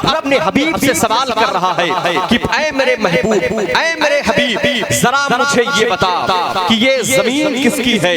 अपने हबीब से सवाल कर रहा है कि ऐ मेरे महबूब, ऐ मेरे हबीब, जरा मुझे ये बता कि ये जमीन किसकी है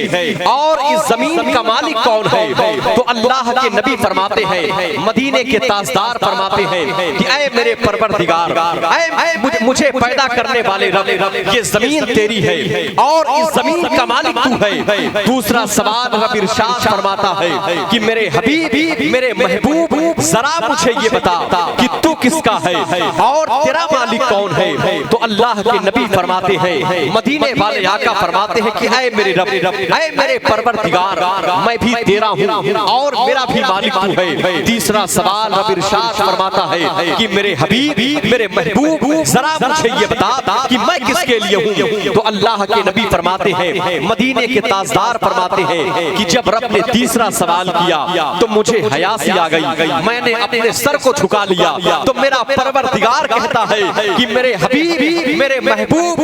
और इस जमीन का मालिक कौन है। तो अल्लाह के नबी फरमाते हैं, मदीने के ताजदार फरमाते हैं कि ऐ मेरे परवरदिगार, ऐ मुझे पैदा करने वाले रब, ये जमीन तेरी है और इस जमीन का मालिक तू है। दूसरा सवाल रब इरशाद फरमाता है कि मेरे हबीब, मेरे महबूब, जरा मुझे ये बता कि तू किसका है और तेरा मालिक कौन है। तो अल्लाह के नबी फरमाते हैं, मदीने वाले आका फरमाते हैं कि ऐ मेरे रब, ऐ मेरे परवरदिगार, मैं भी तेरा हूँ और मेरा भी मालिक तू है। तीसरा सवाल रब इरशाद फरमाता है कि मेरे हबीब, मेरे महबूब, जरा मुझे ये बता कि मैं किसके लिए हूँ। तो अल्लाह के नबी फरमाते हैं, मदीने के ताजदार फरमाते हैं कि जब रब ने तीसरा सवाल किया तो मुझे हयासी आ गई, मैंने अपने सर को झुका लिया। तो मेरा परवरदिगार कहता है कि मेरे हबीब, मेरे महबूब,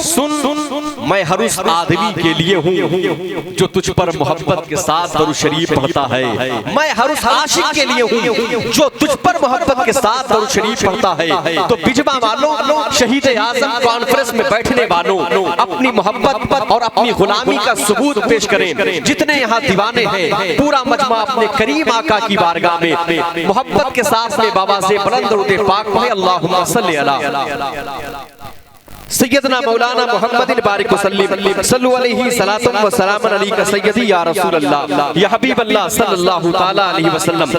सुन, मैं हर उस आदमी के लिए हूँ जो तुझ पर मोहब्बत के साथ दरूद शरीफ पढ़ता है। मैं हर उस आशिक के लिए हूँ जो तुझ पर मोहब्बत के साथ दरूद शरीफ पढ़ता है। तो बिजमा वालों, शहीद आजम कॉन्फ्रेंस में बैठने वालों, अपनी मोहब्बत और अपनी गुलामी का सबूत पेश करें। जितने यहाँ दीवाने हैं, पूरा मजमा अपने करीम आका की बारगाह में मोहब्बत के साथ में बाबा से बुलंद दरूद पाक पढ़े। अल्लाहुम्मा सल्ली अला सैयदना मौलाना मोहम्मद बारिक सल्लल्लाहु अलैहि सलातुम व सलामन अलैका सैयदी या रसूल अल्लाह या हबीब अल्लाह सल्लल्लाहु ताला अलैहि वसल्लम।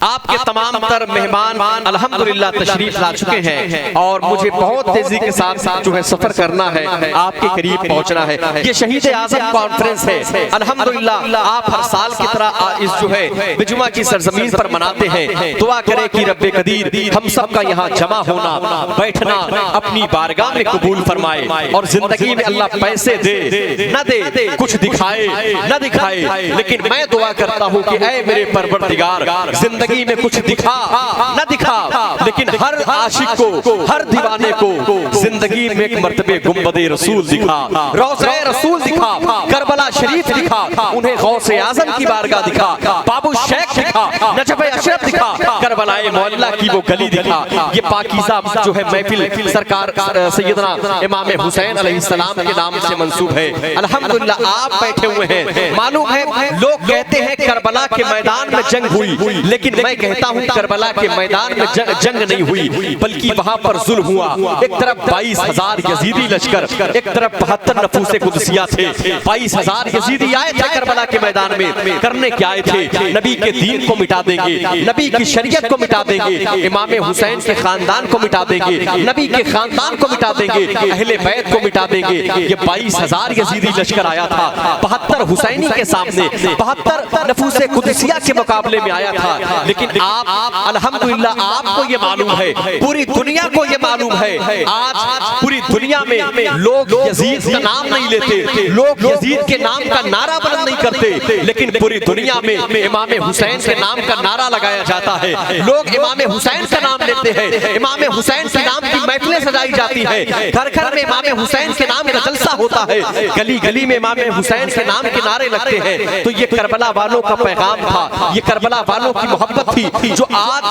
आपके तमाम तर मेहमान अल्हम्दुलिल्लाह तशरीफ ला चुके हैं और मुझे बहुत तेजी के साथ जो है सफर करना है, आपके करीब पहुंचना है। ये शहीद आजम कॉन्फ्रेंस है, अल्हम्दुलिल्लाह आप हर साल की तरह इस जो है बिजुमा की सरजमीन पर मनाते हैं। दुआ करें कि रब्बे कदीर हम सब का यहाँ जमा होना, बैठना अपनी बारगाह में कबूल फरमाए और जिंदगी में अल्लाह पैसे दे न दे, कुछ दिखाए न दिखाए, लेकिन मैं दुआ करता हूँ कि ऐ मेरे परवरदिगार, जिंदगी में कुछ दिखा न दिखा, लेकिन हर आशिक को, हर दीवाने को जिंदगी में एक मर्तबे गुंबदे रसूल दिखा, रोज़े रसूल दिखा, करबला शरीफ दिखा, उन्हें गौसे आजम की बारगाह दिखा, बाबू शेख दिखा, नजफ़ अशरफ दिखा, करबलाए मोहल्ला की वो गली दिखा। ये पाकीज़ा जो है महफिल सरकार सैयदना इमाम हुसैन अलैहिस्सलाम के नाम से मंसूब है। अल्हम्दुलिल्लाह आप बैठे हुए हैं। मालूम है लोग कहते हैं करबला के मैदान में जंग हुई, लेकिन मैं कहता हूँ करबला के मैदान में जंग नहीं हुई, बल्कि वहाँ पर जुल्म हुआ। एक तरफ 22,000 यजीदी लश्कर, एक तरफ 72 नफूसे कुदसिया थे। 22,000 यजीदी आए थे करबला के मैदान में, करने क्या आए थे? नबी के दीन को मिटा देंगे, नबी की शरीयत को मिटा देंगे, इमाम हुसैन के खानदान को मिटा देंगे, नबी के खानदान को मिटा देंगे, अहले बैत को मिटा देंगे। ये 22,000 यजीदी लश्कर आया था 72 हुसैनी के सामने, 72 नफूसे कुदसिया के मुकाबले में आया था। लेकिन आप अल्हम्दुलिल्लाह आपको ये मालूम है, पूरी दुनिया को ये मालूम है, आज पूरी दुनिया में लोग यजीद का नाम नहीं लेते, लोग यजीद के नाम का नारा बुलंद नहीं करते, लेकिन पूरी दुनिया में इमाम हुसैन के नाम का नारा लगाया जाता है। लोग इमाम हुसैन का नाम लेते हैं, इमाम हुसैन के नाम की महफिलें सजाई जाती है, घर घर में इमाम हुसैन के नाम का जलसा होता है, गली गली में इमाम हुसैन के नाम के नारे लगते हैं। तो ये करबला वालों का पैगाम था, ये करबला वालों की मोहब्बत थी जो आज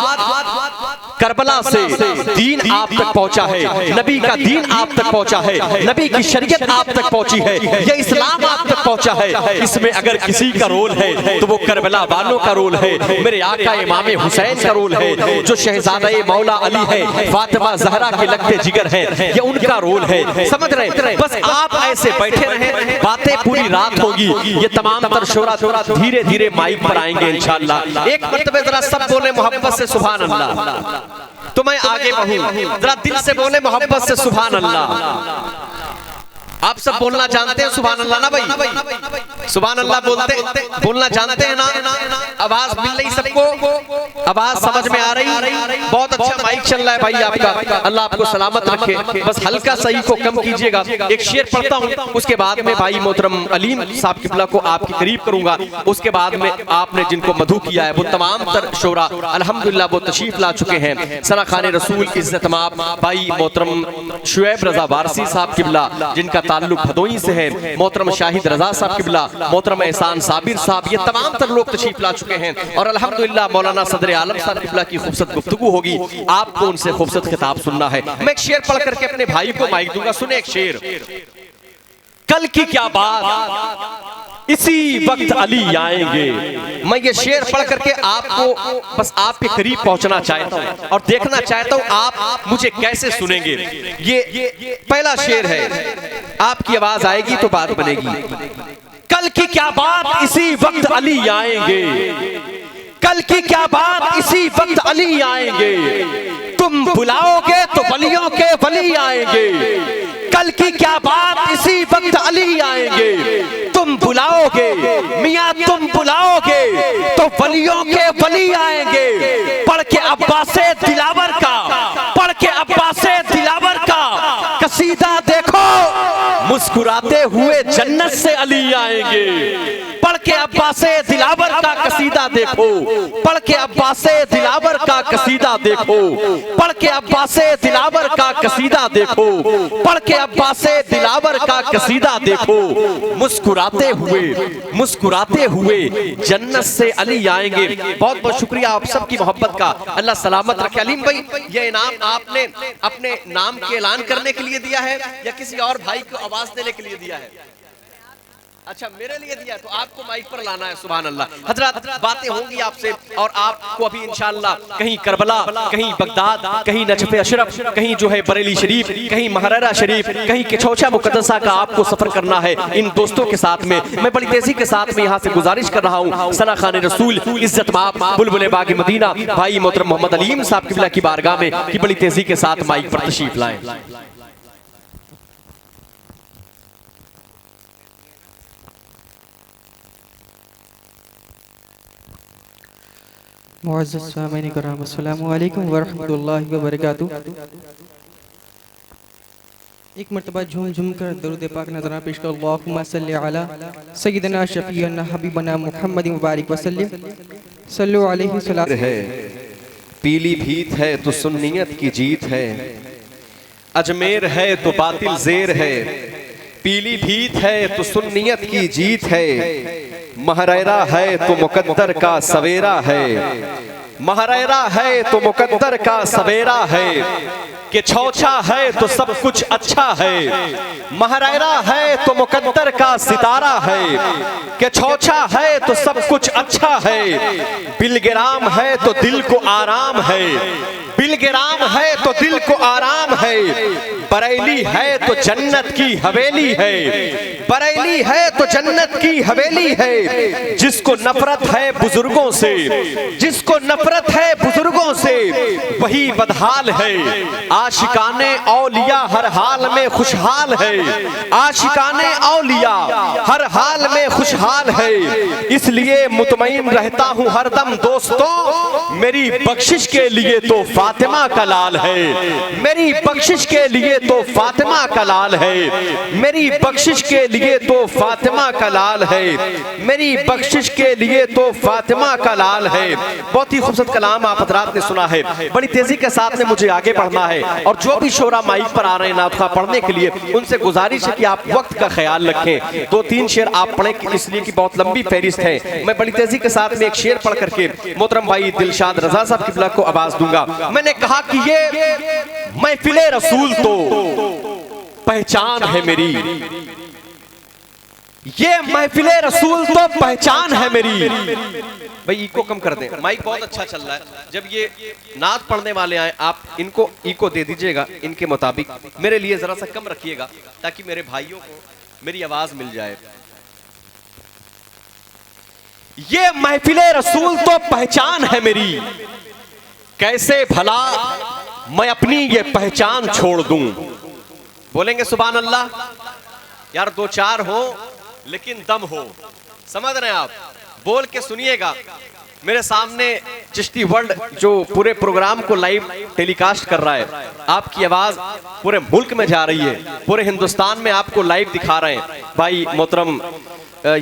करबला से दीन आप तक पहुंचा है, नबी का दीन आप तक पहुंचा है, नबी की शरीयत आप तक पहुंची है, ये इस्लाम आप तक पहुंचा है। इसमें अगर किसी का रोल है तो वो करबला वालों का रोल है, मेरे आका इमाम हुसैन का रोल है, जो शहजादा मौला अली है, फातिमा ज़हरा के लगते जिगर है, ये उनका रोल है। समझ रहे? बस आप ऐसे बैठे रहे, बातें पूरी रात होगी, ये तमाम तर शोरा धीरे धीरे माइक पर आएंगे इंशाअल्लाह। एक मर्तबे जरा सब बोले मोहब्बत से सुभान अल्लाह, तो मैं आगे बढ़ूं, जरा दिल से बोले मोहब्बत से सुभान अल्लाह। आप सब बोलना जानते हैं सुभान अल्लाह ना भाई? सुभान अल्लाह बोलना जानते हैं ना? आवाज मिल रही सबको? आवाज समझ में आ रही? बहुत अच्छा माइक चल रहा है भाई आपका, अल्लाह आपको सलामत रखे। बस हल्का सही को कम कीजिएगा। एक शेर पढ़ता हूँ, उसके बाद में भाई मोहतरम अलीम साहब किबला को आपके करीब करूंगा। उसके बाद में आपने जिनको मधु किया है वो तमाम तर शोरा अल्हम्दुलिल्लाह वो तशरीफ ला चुके हैं। सना खाने रसूल इज्जत माब भाई मोहतरम शुएब रजा वारसी साहब किबला, जिनका ताल्लुक भदोई से है। मोहतरम शाहिद रजा साहब किबला, मोहतरम एहसान साबिर साहब, ये तमाम तर लोग तशरीफ ला चुके हैं और अल्हम्दुलिल्लाह मौलाना सदर आलम साहब किबला की खूबसूरत गुफ्तगू होगी। आपको उनसे खूबसूरत खिताब सुनना है। मैं एक शेर पढ़ करके अपने भाई को माइक दूंगा, सुने एक शेर। कल की क्या बात इसी वक्त अली आएंगे। मैं ये शेर पढ़ करके आपको बस आपके करीब पहुंचना चाहता हूं और देखना चाहता हूं आप मुझे कैसे सुनेंगे। ये पहला शेर है, आपकी आवाज आएगी तो बात बनेगी। कल की क्या बात इसी वक्त अली आएंगे, कल की क्या बात इसी वक्त अली आएंगे। तुम बुलाओगे तो वलियों के वली आएंगे। कल की क्या बात इसी वक्त अली आएंगे। तुम बुलाओगे मियां, तुम बुलाओगे तो वलियों के वली आएंगे। पढ़ के अब्बासे दिलावर का, पढ़ के अब्बासे दिलावर का कसीदा देखो, मुस्कुराते हुए जन्नत से अली आएंगे। पढ़ के अब्बासे दिलावर का कसीदा देखो, पढ़ के अब्बासे दिलावर का कसीदा देखो, पढ़ के अब्बासे दिलावर का कसीदा देखो, पढ़ के अब्बासे दिलावर का कसीदा देखो। मुस्कुराते हुए जन्नत से अली आएंगे। बहुत बहुत शुक्रिया आप सबकी मोहब्बत का, अल्लाह सलामत रखे। अलीम भाई, ये इनाम आपने अपने नाम के ऐलान करने के लिए दिया है या किसी और भाई को आवाज देने के लिए दिया है? अच्छा, मेरे लिए दिया, तो आपको माइक पर लाना है। सुभान अल्लाह। हजरत, बातें होंगी आपसे और आपको अभी इंशाअल्लाह कहीं करबला, कहीं बगदाद, कहीं नजफ़ अशरफ, कहीं जो है बरेली शरीफ, कहीं महररा शरीफ, कहीं किछौछा मुकद्दसा का आपको सफर करना है इन दोस्तों के साथ में। मैं बड़ी तेजी के साथ में यहाँ से गुजारिश कर रहा हूँ सना खान रसूल, इज्जत माप, बुलबुल बाग मदीना भाई मोहतरम मोहम्मद अलीम साहब किबला की बारगाह में कि बड़ी तेजी के साथ माइक पर तशरीफ लाएं। अस्सलामु अलैकुम वरहमतुल्लाहि वबरकातुहू। एक मरतबा झूम झूम कर दरूद पाक नज़राना पेश कर। अल्लाहुम्मा सल्लि अला सय्यिदना शफीअना हबीबना मुहम्मद मुबारक वसल्लम सल्लु अलैहि सल्लम। है पीली भीत है तो सुन्नियत की जीत है, अजमेर है तो बातिल ज़ेर है। पीली भीत है तो सुन्नियत की जीत है, महरैरा है तो मुकद्दर का सवेरा है। महरैरा है तो मुकद्दर का सवेरा है, कि छौछा है तो सब कुछ अच्छा है। महरैरा है तो मुकद्दर का सितारा है, कि छौछा है तो सब कुछ अच्छा है। बिलगिराम है तो दिल को आराम है, बिलगिराम है तो दिल को आराम है। बरेली है तो जन्नत की हवेली है, बरेली है तो जन्नत की हवेली है। जिसको नफरत है बुजुर्गों से, जिसको नफरत है बुजुर्गों से, वही बदहाल है। आशिकाने औलिया हर हाल में खुशहाल है, आशिकाने औलिया हर हाल में खुशहाल है। इसलिए मुतमईन रहता हूँ हरदम दोस्तों, मेरी बख्शिश के लिए तो फातिमा का लाल है। मेरी बख्शिश के लिए तो फातिमा का लाल है, मेरी बख्शिश के लिए तो फातिमा का लाल है, मेरी बख्शिश के लिए तो फातिमा का लाल है। बहुत ही खूबसूरत कलाम आप हज़रात ने सुना है। बड़ी तेजी के साथ में मुझे आगे बढ़ना है और जो भी शोरा माइक पर आ रहे हैं नात ख़्वाह पढ़ने के लिए, उनसे गुजारिश है कि आप वक्त का ख्याल रखें। 2-3 शेर आप पढ़ें, इसलिए कि बहुत लंबी फहरिस्त है। मैं बड़ी तेजी के साथ में एक शेर पढ़ करके मोहतरम भाई दिलशाद रजा साहब किबला को आवाज दूंगा। मैंने कहा कि ये महफिले रसूल तो पहचान है मेरी, ये महफिले रसूल तो पहचान है मेरी। भाई इको कम कर दें, माइक बहुत अच्छा चल रहा है। जब ये नात पढ़ने वाले आए आप इनको इको दे दीजिएगा इनके मुताबिक, मेरे लिए जरा सा कम रखिएगा ताकि मेरे भाइयों को मेरी आवाज मिल जाए। ये महफिले रसूल तो पहचान है मेरी, कैसे भला मैं अपनी ये पहचान छोड़ दूं। बोलेंगे सुभान अल्लाह। यार 2-4 हो लेकिन दम हो, समझ रहे हैं आप? बोल के सुनिएगा। मेरे सामने चिश्ती वर्ल्ड जो पूरे प्रोग्राम को लाइव टेलीकास्ट कर रहा है, आपकी आवाज पूरे मुल्क में जा रही है, पूरे हिंदुस्तान में आपको लाइव दिखा रहे हैं भाई मोहतरम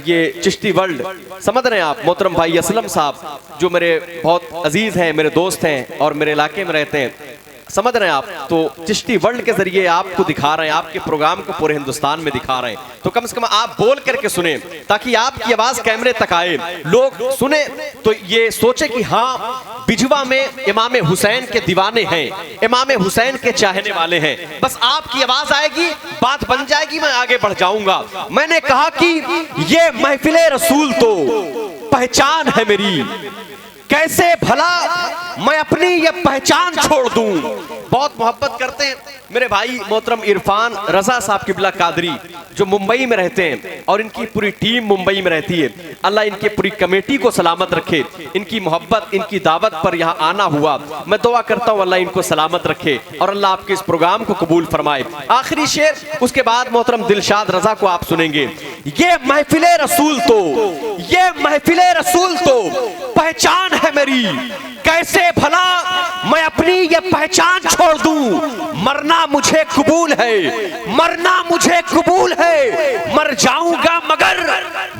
ये चिश्ती वर्ल्ड, समझ रहे हैं आप? मोहतरम भाई असलम साहब जो मेरे बहुत अजीज हैं, मेरे दोस्त हैं और मेरे इलाके में रहते हैं, समझ रहे हैं आप? तो चिश्ती वर्ल्ड के जरिए आपको दिखा रहे हैं, आपके प्रोग्राम को पूरे हिंदुस्तान में दिखा रहे हैं, तो कम से कम आप बोल करके सुने ताकि आपकी आवाज कैमरे तक आए, लोग सुने तो ये सोचे कि हाँ बिजवा में इमाम हुसैन के दीवाने हैं, इमाम हुसैन के चाहने वाले हैं। बस आपकी आवाज आएगी, बात बन जाएगी, मैं आगे बढ़ जाऊंगा। मैंने कहा कि ये महफिले रसूल तो पहचान है मेरी, कैसे भला मैं अपनी ये पहचान छोड़ दूं। बहुत मोहब्बत करते हैं मेरे भाई मोहतरम इरफान रजा साहब किबला कादरी, जो मुंबई में रहते हैं और इनकी पूरी टीम मुंबई में रहती है। अल्लाह इनके पूरी कमेटी को सलामत रखे, इनकी मोहब्बत, इनकी दावत पर यहाँ आना हुआ, मैं दुआ करता हूँ अल्लाह इनको सलामत रखे और अल्लाह आपके इस प्रोग्राम को कबूल फरमाए। आखिरी शेर, उसके बाद मोहतरम दिलशाद रजा को आप सुनेंगे। ये महफिले रसूल तो, ये महफिले रसूल तो पहचान है मेरी, कैसे भला मैं अपनी ये पहचान छोड़ दूं। मरना मुझे कबूल है, मरना मुझे कबूल है, मर जाऊंगा मगर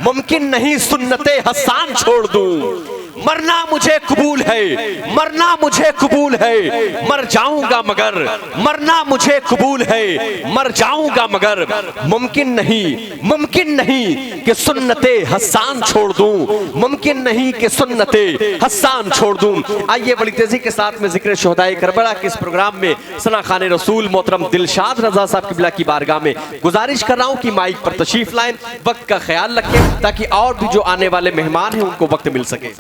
मुमकिन नहीं सुन्नते हसान छोड़ दूं। मरना मुझे कबूल है, मरना मुझे कबूल है, मर जाऊंगा मगर, मरना मुझे कबूल है, मर जाऊंगा मगर मुमकिन नहीं कि सुन्नते हसान छोड़ दूं, मुमकिन नहीं कि सुन्नते हसान छोड़ दूं। आइए बड़ी तेजी के साथ में जिक्र शोहदाए करबला के इस प्रोग्राम में सना खाने रसूल मोहतरम दिलशाद रजा साहब किबला की बारगाह में गुजारिश कर रहा हूं कि माइक पर तशरीफ लाएं, वक्त का ख्याल रखें ताकि और भी जो आने वाले मेहमान हैं उनको वक्त मिल सके।